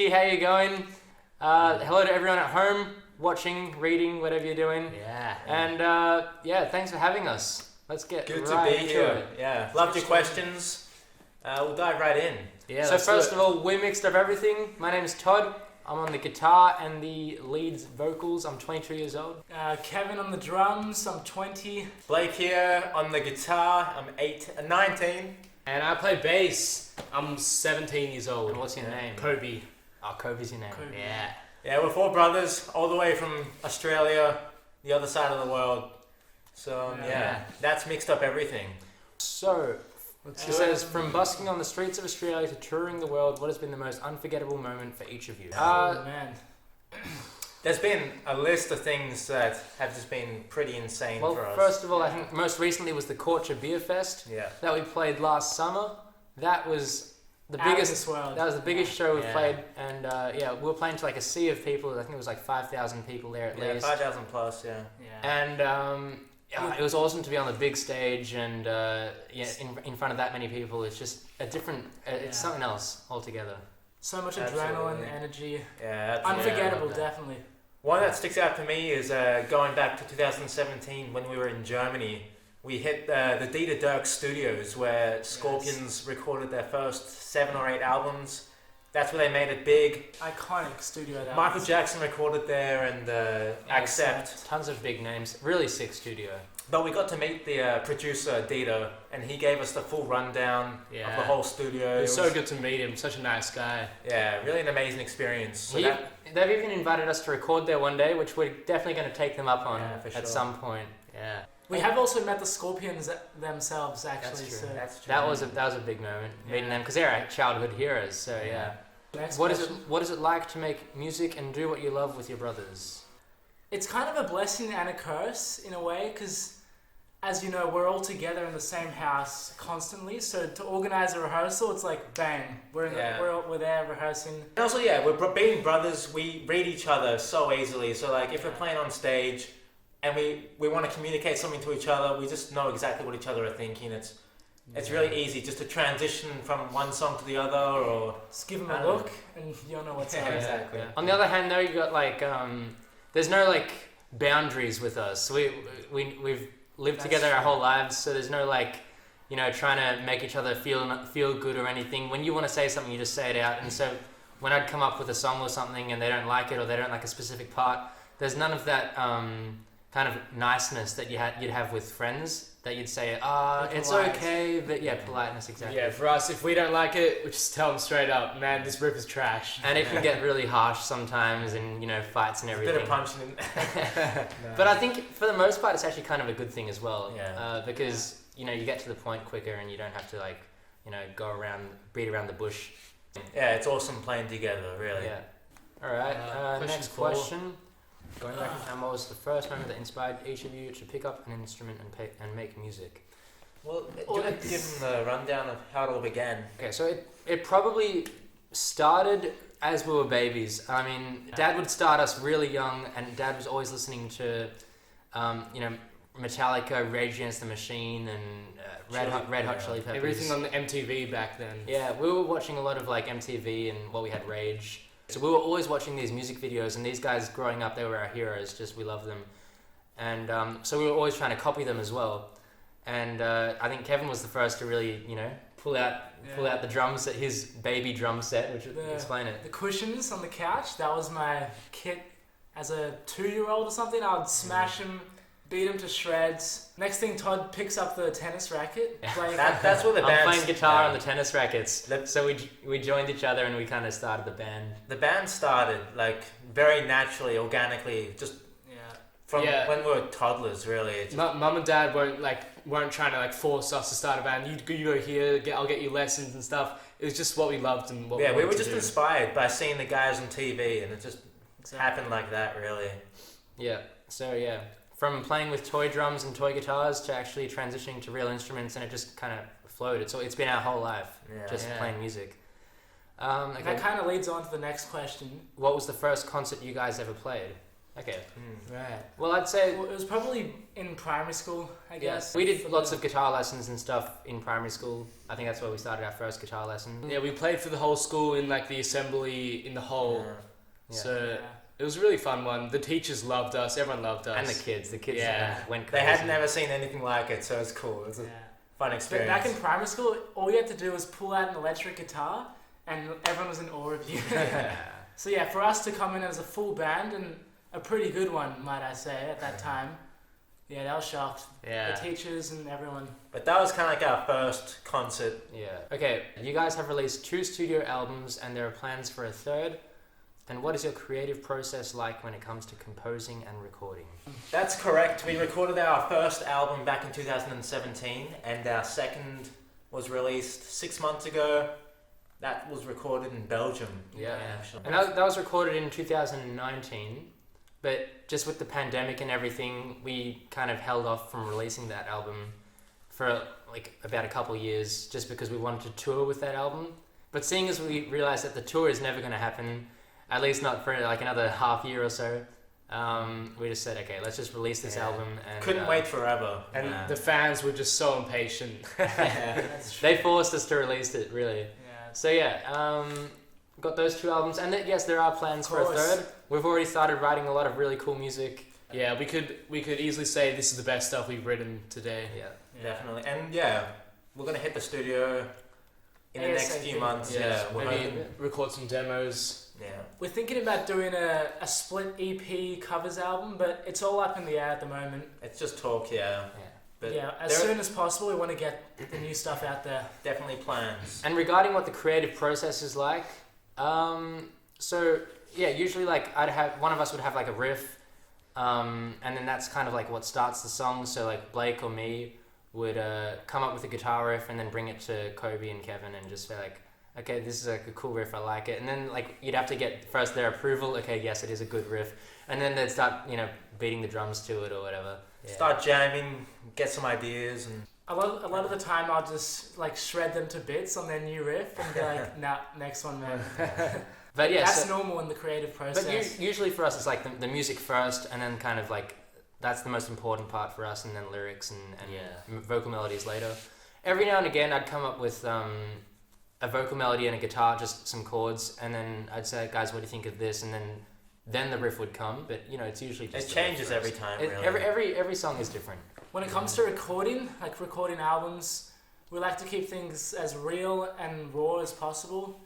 Nicci, how you going? Hello to everyone at home, watching, reading, whatever you're doing. Yeah. And thanks for having us. Let's get Good right to be into here. it. Yeah, loved your questions. We'll dive right in. Yeah. So first of all, we mixed up everything. My name is Todd. I'm on the guitar and the lead vocals. I'm 22 years old. Kevin on the drums, I'm 20. Blake here on the guitar. I'm 19. And I play bass. I'm 17 years old. And what's your name? Kobe. Oh, Kobe's your name. Kobe. Yeah. Yeah, we're four brothers, all the way from Australia, the other side of the world. So Yeah. that's mixed up everything. So, it says, from busking on the streets of Australia to touring the world, what has been the most unforgettable moment for each of you? Oh man. There's been a list of things that have just been pretty insane Well, for us. first of all, I think most recently was the Korcha Beer Fest Yeah. that we played last summer. That was the Out of biggest. this world. That was the biggest show we've Yeah. played, and we were playing to like a sea of people. I think it was like 5,000 people there at Yeah, least. 5,000 plus, yeah. Yeah. And it was awesome to be on the big stage, and in front of that many people. It's just a different. It's something else altogether. So much Absolutely. adrenaline, energy. Yeah, Unforgettable, that. definitely. One that sticks out to me is going back to 2017 when we were in Germany. We hit the Dieter Dirk Studios where Scorpions recorded their first 7 or 8 albums. That's where they made it big. Iconic studio that Michael was. Jackson recorded there and Accept. Tons of big names. Really sick studio. But we got to meet the producer Dieter and he gave us the full rundown of Yeah. the whole studio. It was so good to meet him. Such a nice guy. Yeah, really an amazing experience. So They've even invited us to record there one day, which we're definitely going to take them up on Yeah, for sure. at some point. Yeah. We have also met the Scorpions themselves, actually. That's true. So That's true. That was a big moment meeting Yeah. them because they're our childhood heroes. So yeah. Next What is question. it like to make music and do what you love with your brothers? It's kind of a blessing and a curse in a way, because as you know, we're all together in the same house constantly. So to organize a rehearsal, it's like bang, we're there rehearsing. And also, being brothers, we read each other so easily. So, like, if we're playing on stage and we want to communicate something to each other, we just know exactly what each other are thinking. It's really easy just to transition from one song to the other, or Just give them a look, and you'll know what's up. exactly. On the other hand, though, you got like there's no like boundaries with us. We've lived That's together our true. whole lives, so there's no like trying to make each other feel good or anything. When you want to say something, you just say it out. And so when I'd come up with a song or something and they don't like it or they don't like a specific part, there's none of that kind of niceness that you'd have with friends, that you'd say, it's Polite. okay, but politeness, exactly. Yeah, for us, if we don't like it, we just tell them straight up, man, this riff is trash. And it can get really harsh sometimes, and fights and A everything. bit of punching in. But I think for the most part, it's actually kind of a good thing as well. Yeah. Because you get to the point quicker, and you don't have to beat around the bush. Yeah, it's awesome playing together, really. Yeah. All right. Question Next 4. question. Going back in time, what was the first moment that inspired each of you to pick up an instrument and make music? Well, do you want to give them the rundown of how it all began? Okay, so it probably started as we were babies. I mean, Dad would start us really young, and Dad was always listening to, Metallica, Rage Against the Machine, and Red Hot Chili Peppers. Everything on the MTV back then. Yeah, we were watching a lot of like MTV and we had Rage. So we were always watching these music videos, and these guys growing up, they were our heroes. Just we loved them, and so we were always trying to copy them as well. And I think Kevin was the first to really, pull out the drum set, his baby drum set, which would explain it. The cushions on the couch, that was my kit as a 2-year-old or something. I would smash him, beat him to shreds. Next thing, Todd picks up the tennis racket. Like, That's what the I'm band. playing guitar on the tennis rackets. So we joined each other and we kind of started the band. The band started like very naturally, organically, just from when we were toddlers, really. Mum and Dad weren't trying to force us to start a band. You go here, I'll get you lessons and stuff. It was just what we loved and what we we wanted were to just do. inspired by seeing the guys on TV, and it just Exactly. happened like that, really. Yeah. So from playing with toy drums and toy guitars to actually transitioning to real instruments, and it just kind of flowed. It's been our whole life, just playing music. That kind of leads on to the next question. What was the first concert you guys ever played? Okay. Right. Well, I'd say Well, it was probably in primary school, I guess. we did lots of guitar lessons and stuff in primary school. I think that's where we started our first guitar lesson. Yeah, we played for the whole school in like the assembly in the hall. Yeah. So it was a really fun one. The teachers loved us. Everyone loved us. And the kids went They crazy. had never seen anything like it, so it's cool. It's a fun But experience. back in primary school, all you had to do was pull out an electric guitar, and everyone was in awe of you. So yeah, for us to come in as a full band, and a pretty good one, might I say, at that time. Yeah, they were shocked. Yeah. The teachers and everyone. But that was kind of like our first concert. Yeah. Okay, you guys have released 2 studio albums and there are plans for a third. And what is your creative process like when it comes to composing and recording? That's correct. We recorded our first album back in 2017, and our second was released 6 months ago. That was recorded in Belgium. Yeah. Actually. And that was recorded in 2019, but just with the pandemic and everything, we kind of held off from releasing that album for like about a couple years just because we wanted to tour with that album. But seeing as we realized that the tour is never going to happen, at least not for like another half year or so, we just said, okay, let's just release this album. And Couldn't wait forever. And the fans were just so impatient. That's true. they forced us to release it, really. Yeah. So yeah, got those 2 albums, and yes, there are plans for a course. third. We've already started writing a lot of really cool music. Yeah, we could easily say this is the best stuff we've written today. Yeah. Definitely. And we're going to hit the studio in the next few ASAP. months. Yeah, we're maybe hoping. record some demos. Yeah. We're thinking about doing a split EP covers album, but it's all up in the air at the moment. It's just talk, yeah. But Yeah, as there are soon as possible, we want to get the new stuff out there. definitely plans. And regarding what the creative process is like, so yeah, usually like one of us would have like a riff, and then that's kind of like what starts the song. So like Blake or me would come up with a guitar riff and then bring it to Kobe and Kevin and just say like, okay, this is like a cool riff, I like it. And then like you'd have to get first their approval. Okay, yes, it is a good riff, and then they'd start beating the drums to it or whatever. Yeah. Start jamming, get some ideas, and A lot of the time, I'll just like shred them to bits on their new riff and be like, nah, next one, man. But yeah, That's normal in the creative process. But usually for us, it's like the music first, and then kind of like that's the most important part for us, and then lyrics and vocal melodies later. Every now and again, I'd come up with a vocal melody and a guitar, just some chords, and then I'd say, guys, what do you think of this? And then the riff would come. But it's usually just it changes every time. Really. Every song is different. When it comes to recording, like recording albums, we like to keep things as real and raw as possible.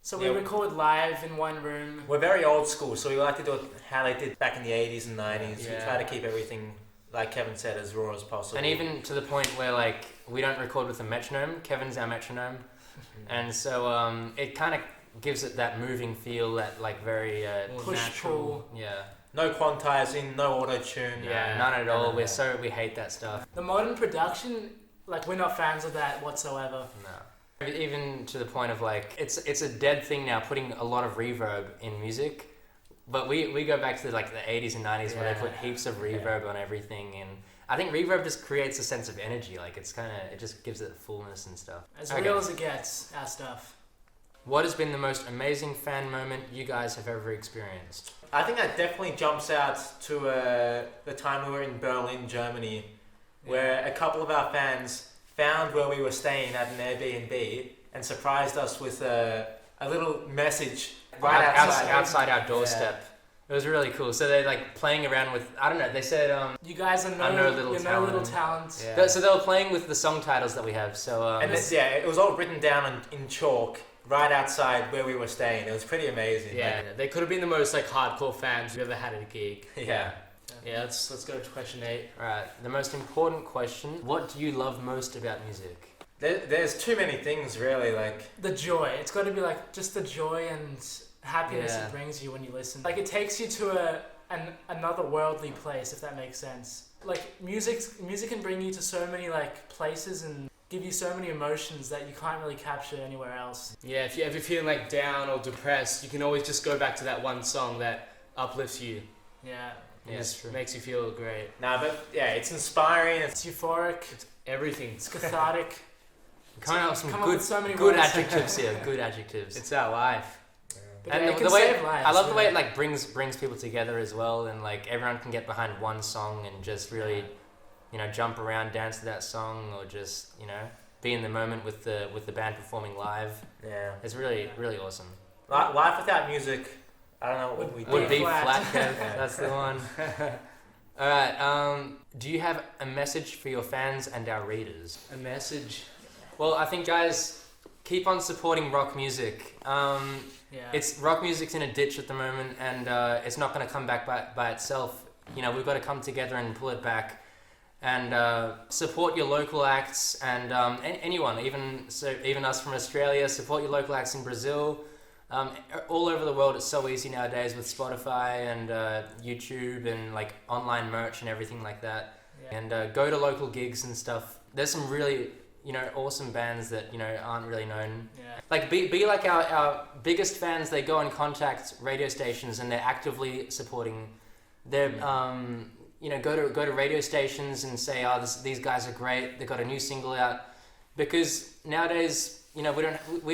So we record live in one room. We're very old school, so we like to do it how they did back in the 80s and 90s. Yeah. We try to keep everything, like Kevin said, as raw as possible. And even to the point where like we don't record with a metronome. Kevin's our metronome, and so it kind of gives it that moving feel, that like very Push, natural. pull. Yeah. no quantizing, no auto tune. Yeah, none at all. We hate that stuff. The modern production, like we're not fans of that whatsoever. No. Even to the point of like it's a dead thing now, putting a lot of reverb in music. But we go back to like the 80s and 90s where they put heaps of reverb on everything, and I think reverb just creates a sense of energy. Like it just gives it fullness and stuff. As real as it gets, our stuff. What has been the most amazing fan moment you guys have ever experienced? I think that definitely jumps out to the time we were in Berlin, Germany, where a couple of our fans found where we were staying at an Airbnb and surprised us with a little message right outside our doorstep. It was really cool. So they're like playing around with, I don't know, they said You guys are I know little no little talent. talent. Yeah. So they were playing with the song titles that we have. So And it was all written down in chalk right outside where we were staying. It was pretty amazing. Yeah, they could have been the most like hardcore fans we've ever had at a gig. Yeah. Yeah, let's go to question 8. Alright, the most important question. What do you love most about music? There's too many things really, like The joy. It's got to be like just the joy and happiness Yeah. it brings you when you listen. Like it takes you to another worldly place, if that makes sense. Like music can bring you to so many like places and give you so many emotions that you can't really capture anywhere else. Yeah, if you're ever feeling like down or depressed, you can always just go back to that one song that uplifts you. Yeah. It Yeah, just it's true. makes you feel great. but yeah, it's inspiring. It's euphoric. Everything. It's cathartic. Coming up with some Come up with so many good words. adjectives here. Good adjectives. It's our life. But And yeah, it the can way save lives, I love the way yeah. it like brings people together as well, and like everyone can get behind one song and just really, jump around, dance to that song, or just be in the moment with the band performing live. Yeah. It's really awesome. Life without music, I don't know what we Would do. be flat. flat. That's the one. All right. Do you have a message for your fans and our readers? A message. Well, I think guys, keep on supporting rock music. It's rock music's in a ditch at the moment, and it's not going to come back by itself. We've got to come together and pull it back, and support your local acts, and anyone, even us from Australia, support your local acts in Brazil. All over the world, it's so easy nowadays with Spotify and YouTube and like online merch and everything like that. Yeah. And go to local gigs and stuff. There's some really awesome bands that aren't really known. Yeah. Like be like our biggest fans. They go and contact radio stations and they're actively supporting. They're go to radio stations and say, these guys are great. They got a new single out, because nowadays we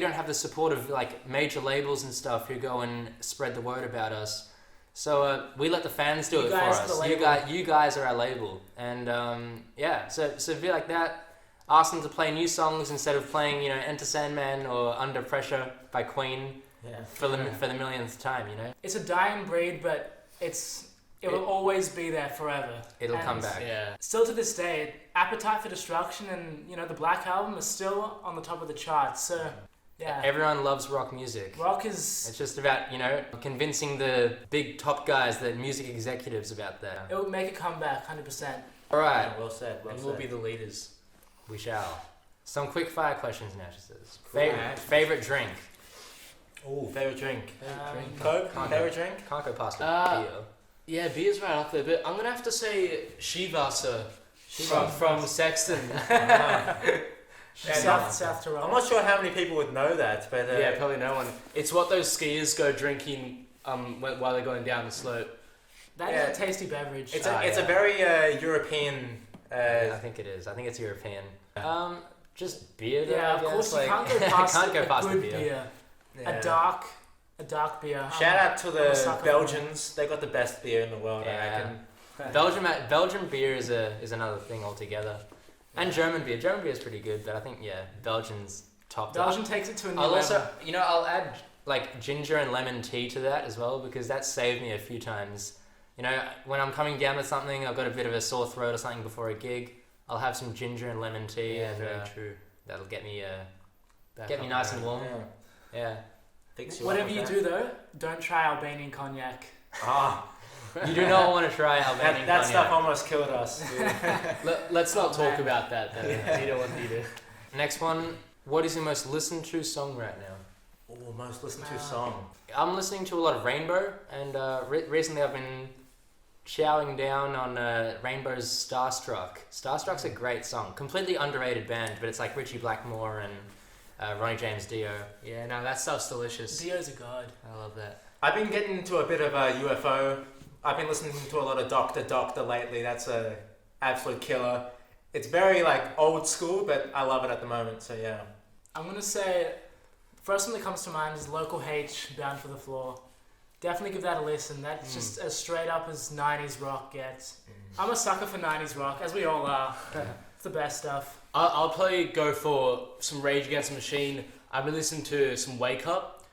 don't have the support of like major labels and stuff who go and spread the word about us. So we let the fans do it for us. You guys are our label, and so be like that. Ask them to play new songs instead of playing Enter Sandman or Under Pressure by Queen for the millionth time. It's a dying breed, but it will always be there forever. It'll come back. Yeah. Still to this day, Appetite for Destruction and the Black Album is still on the top of the charts. So yeah, everyone loves rock music. Rock is. It's just about convincing the big top guys, the music executives about that. It will make a comeback, 100%. All right. Yeah, well said. And we'll be the leaders. We shall. Some quick fire questions now, she says. Cool. Favorite drink? Oh, favorite drink. Coke. Favorite drink. Can't go past beer. beer. Yeah, beer's right up there, but I'm gonna have to say Shivasa from Sexton. South Toronto. I'm not sure how many people would know that, but Yeah, probably no one. It's what those skiers go drinking while they're going down the slope. That is a tasty beverage. it's a very European. I think it is. I think it's European. Just beer. Though, yeah, I of guess. course you Like, can't go past, can't go a past the good beer. beer. Yeah. A dark beer. Shout out to I'm a the sucker for Belgians. They got the best beer in the world. I Yeah. reckon. Belgian beer is another thing altogether. And German beer. German beer is pretty good, but I think Belgian's top. Belgium takes it to a new I'll level. also, I'll add like ginger and lemon tea to that as well, because that's saved me a few times. When I'm coming down with something, I've got a bit of a sore throat or something before a gig, I'll have some ginger and lemon tea, and very true. that'll get me Back get me up nice there. and warm. Yeah. Yeah. Whatever you do though, don't try Albanian cognac. You do not want to try Albanian that cognac. stuff almost killed us. Let's not talk man. about that then. You don't want me to. Next one. What is your most listened to song right now? Oh, most listened to song. I'm listening to a lot of Rainbow, and recently I've been chowing down on Rainbow's Starstruck. Starstruck's a great song. Completely underrated band, but it's like Richie Blackmore and Ronnie James Dio. Yeah, no, that stuff's delicious. Dio's a god. I love that. I've been getting into a bit of a UFO. I've been listening to a lot of Doctor lately. That's a absolute killer. It's very like old school, but I love it at the moment. So yeah. I'm gonna say, first one that comes to mind is Local H, Bound for the Floor. Definitely give that a listen. That's just as straight up as 90s rock gets. I'm a sucker for 90s rock, as we all are. It's the best stuff. I'll probably go for some Rage Against the Machine. I've been listening to some Wake Up.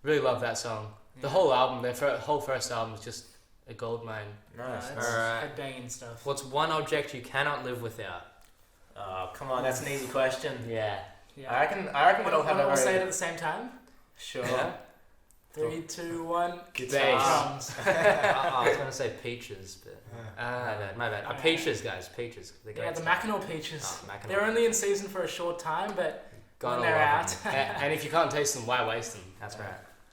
Really love that song. The whole album, whole first album is just a gold mine. Nice. It's Alright. headbanging stuff. What's one object you cannot live without? Oh, come on, that's an easy question. Yeah. Yeah. I reckon we all have We'll a say it very at the same time. sure. Yeah. 3, 2, 1. Bass. Drums. I was gonna say peaches, but my bad. Peaches, guys, peaches. They're Yeah, great the stuff. Mackinac peaches. Mackinac They're only in season for a short time, but Gotta when they're love out. them. And if you can't taste them, why waste them? That's right.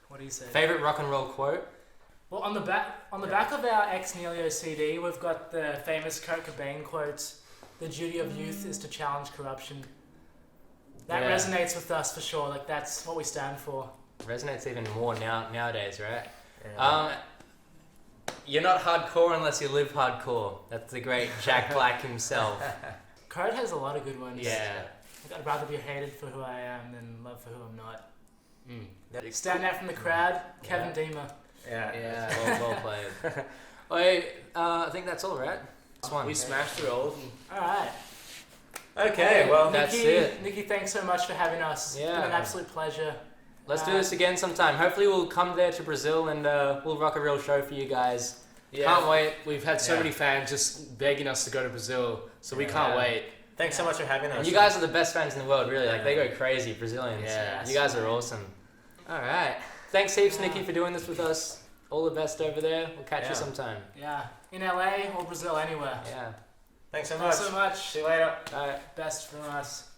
What do you say? Favorite rock and roll quote? Well, on the back of our Ex Nihilo CD, we've got the famous Kurt Cobain quote: "The duty of youth is to challenge corruption." That Yeah. resonates with us for sure. Like that's what we stand for. Resonates even more nowadays, right? Yeah. You're not hardcore unless you live hardcore. That's the great Jack Black himself. Kurt has a lot of good ones. Yeah. Like, I'd rather be hated for who I am than loved for who I'm not. Stand out from the crowd, Kevin Deemer. Yeah. Well played. Wait, I think that's all, right? We smashed through all of them. All right. Okay, well, that's Nicci, it. Nicci, thanks so much for having us. It's been an absolute pleasure. Let's do this again sometime. Hopefully we'll come there to Brazil and we'll rock a real show for you guys. Yeah. Can't wait. We've had so many fans just begging us to go to Brazil, so we can't wait. Thanks so much for having us. And you guys are the best fans in the world, really. Like, they go crazy, Brazilians. Yeah. You guys are awesome. All right. Thanks heaps, Nicci, for doing this with us. All the best over there. We'll catch you sometime. Yeah. In LA or Brazil, anywhere. Yeah. Thanks so much. See you later. All right. Best from us.